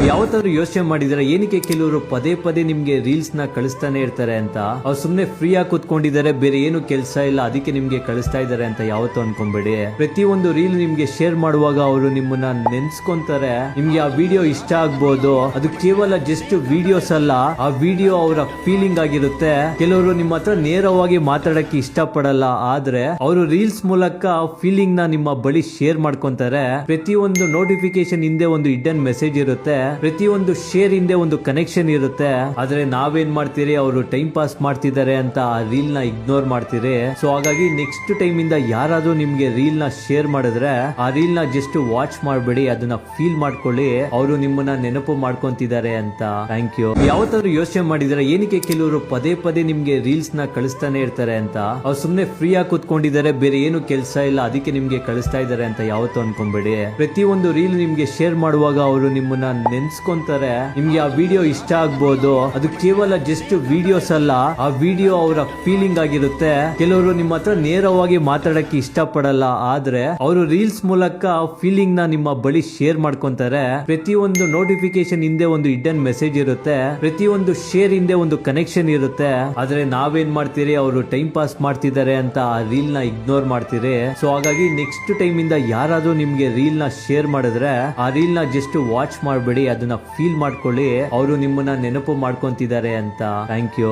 ಯಾವತ್ತಾದ್ರೂ ಯೋಚನೆ ಮಾಡಿದ್ರೆ ಏನಕ್ಕೆ ಕೆಲವರು ಪದೇ ಪದೇ ನಿಮ್ಗೆ ರೀಲ್ಸ್ ನ ಕಳಿಸ್ತಾನೆ ಇರ್ತಾರೆ ಅಂತ? ಅವ್ರು ಸುಮ್ನೆ ಫ್ರೀ ಆಗಿ ಕುತ್ಕೊಂಡಿದ್ದಾರೆ, ಬೇರೆ ಏನು ಕೆಲಸ ಇಲ್ಲ, ಅದಕ್ಕೆ ನಿಮ್ಗೆ ಕಳಿಸ್ತಾ ಇದ್ದಾರೆ ಅಂತ ಯಾವತ್ತೂ ಅನ್ಕೊಂಬೇಡಿ. ಪ್ರತಿಯೊಂದು ರೀಲ್ ನಿಮ್ಗೆ ಶೇರ್ ಮಾಡುವಾಗ ಅವರು ನಿಮ್ಮನ್ನ ನೆನ್ಸ್ಕೊಂತಾರೆ. ನಿಮ್ಗೆ ಆ ವಿಡಿಯೋ ಇಷ್ಟ ಆಗ್ಬೋದು, ಅದು ಕೇವಲ ಜಸ್ಟ್ ವಿಡಿಯೋಸ್ ಅಲ್ಲ, ಆ ವಿಡಿಯೋ ಅವರ ಫೀಲಿಂಗ್ ಆಗಿರುತ್ತೆ. ಕೆಲವರು ನಿಮ್ಮ ಹತ್ರ ನೇರವಾಗಿ ಮಾತಾಡಕ್ಕೆ ಇಷ್ಟ ಪಡಲ್ಲ, ಆದ್ರೆ ಅವರು ರೀಲ್ಸ್ ಮೂಲಕ ಫೀಲಿಂಗ್ ನ ನಿಮ್ಮ ಬಳಿ ಶೇರ್ ಮಾಡ್ಕೊಂತಾರೆ. ಪ್ರತಿಯೊಂದು ನೋಟಿಫಿಕೇಶನ್ ಹಿಂದೆ ಒಂದು ಹಿಡನ್ ಮೆಸೇಜ್ ಇರುತ್ತೆ, ಪ್ರತಿಯೊಂದು ಶೇರ್ ಹಿಂದೆ ಒಂದು ಕನೆಕ್ಷನ್ ಇರುತ್ತೆ. ಆದ್ರೆ ನಾವೇನ್ ಮಾಡ್ತೀರಿ, ಅವರು ಟೈಮ್ ಪಾಸ್ ಮಾಡ್ತಿದ್ದಾರೆ ಅಂತ ಆ ರೀಲ್ ನ ಇಗ್ನೋರ್ ಮಾಡ್ತೀರಿ. ಸೊ ಹಾಗಾಗಿ ನೆಕ್ಸ್ಟ್ ಟೈಮ್ ಇಂದ ಯಾರಾದ್ರೂ ನಿಮ್ಗೆ ರೀಲ್ ನ ಶೇರ್ ಮಾಡಿದ್ರೆ ಆ ರೀಲ್ ನ ಜಸ್ಟ್ ವಾಚ್ ಮಾಡಬೇಡಿ, ಅದನ್ನ ಫೀಲ್ ಮಾಡ್ಕೊಳ್ಳಿ, ಅವರು ನಿಮ್ಮನ್ನ ನೆನಪು ಮಾಡ್ಕೊಂತಿದ್ದಾರೆ ಅಂತ. Thank you. ಯಾವತ್ತಾದ್ರೂ ಯೋಚನೆ ಮಾಡಿದ್ರೆ ಏನಕ್ಕೆ ಕೆಲವರು ಪದೇ ಪದೇ ನಿಮ್ಗೆ ರೀಲ್ಸ್ ನ ಕಳಿಸ್ತಾನೆ ಇರ್ತಾರೆ ಅಂತ? ಅವ್ರು ಸುಮ್ನೆ ಫ್ರೀ ಆಗಿ ಕುತ್ಕೊಂಡಿದ್ದಾರೆ, ಬೇರೆ ಏನು ಕೆಲಸ ಇಲ್ಲ, ಅದಕ್ಕೆ ನಿಮ್ಗೆ ಕಳಿಸ್ತಾ ಇದ್ದಾರೆ ಅಂತ ಯಾವತ್ತೂ ಅನ್ಕೊಂಬೇಡಿ. ಪ್ರತಿಯೊಂದು ರೀಲ್ ನಿಮ್ಗೆ ಶೇರ್ ಮಾಡುವಾಗ ಅವರು ನಿಮ್ಮನ್ನ ನೆನ್ಸ್ಕೊಂತಾರೆ. ನಿಮ್ಗೆ ಆ ವಿಡಿಯೋ ಇಷ್ಟ ಆಗ್ಬೋದು, ಅದು ಕೇವಲ ಜಸ್ಟ್ ವಿಡಿಯೋಸ್ ಅಲ್ಲ, ಆ ವಿಡಿಯೋ ಅವರ ಫೀಲಿಂಗ್ ಆಗಿರುತ್ತೆ. ಕೆಲವರು ನಿಮ್ಮ ಹತ್ರ ನೇರವಾಗಿ ಮಾತಾಡಕ್ಕೆ ಇಷ್ಟ ಪಡಲ್ಲ, ಆದ್ರೆ ಅವರು ರೀಲ್ಸ್ ಮೂಲಕ ಫೀಲಿಂಗ್ ನ ನಿಮ್ಮ ಬಳಿ ಶೇರ್ ಮಾಡ್ಕೊಂತಾರೆ. ಪ್ರತಿಯೊಂದು ನೋಟಿಫಿಕೇಶನ್ ಹಿಂದೆ ಒಂದು ಹಿಡನ್ ಮೆಸೇಜ್ ಇರುತ್ತೆ, ಪ್ರತಿಯೊಂದು ಶೇರ್ ಹಿಂದೆ ಒಂದು ಕನೆಕ್ಷನ್ ಇರುತ್ತೆ. ಆದ್ರೆ ನಾವೇನ್ ಮಾಡ್ತೀರಿ, ಅವರು ಟೈಮ್ ಪಾಸ್ ಮಾಡ್ತಿದ್ದಾರೆ ಅಂತ ಆ ರೀಲ್ ನ ಇಗ್ನೋರ್ ಮಾಡ್ತೀರಿ. ಸೊ ಹಾಗಾಗಿ ನೆಕ್ಸ್ಟ್ ಟೈಮ್ ಇಂದ ಯಾರಾದ್ರೂ ನಿಮ್ಗೆ ರೀಲ್ ನ ಶೇರ್ ಮಾಡಿದ್ರೆ ಆ ರೀಲ್ ನ ಜಸ್ಟ್ ವಾಚ್ ಮಾಡಬೇಡಿ, ಅದನ್ನ ಫೀಲ್ ಮಾಡ್ಕೊಳ್ಳಿ, ಅವರು ನಿಮ್ಮನ್ನ ನೆನಪು ಮಾಡ್ಕೊಂತಿದ್ದಾರೆ ಅಂತ. Thank you.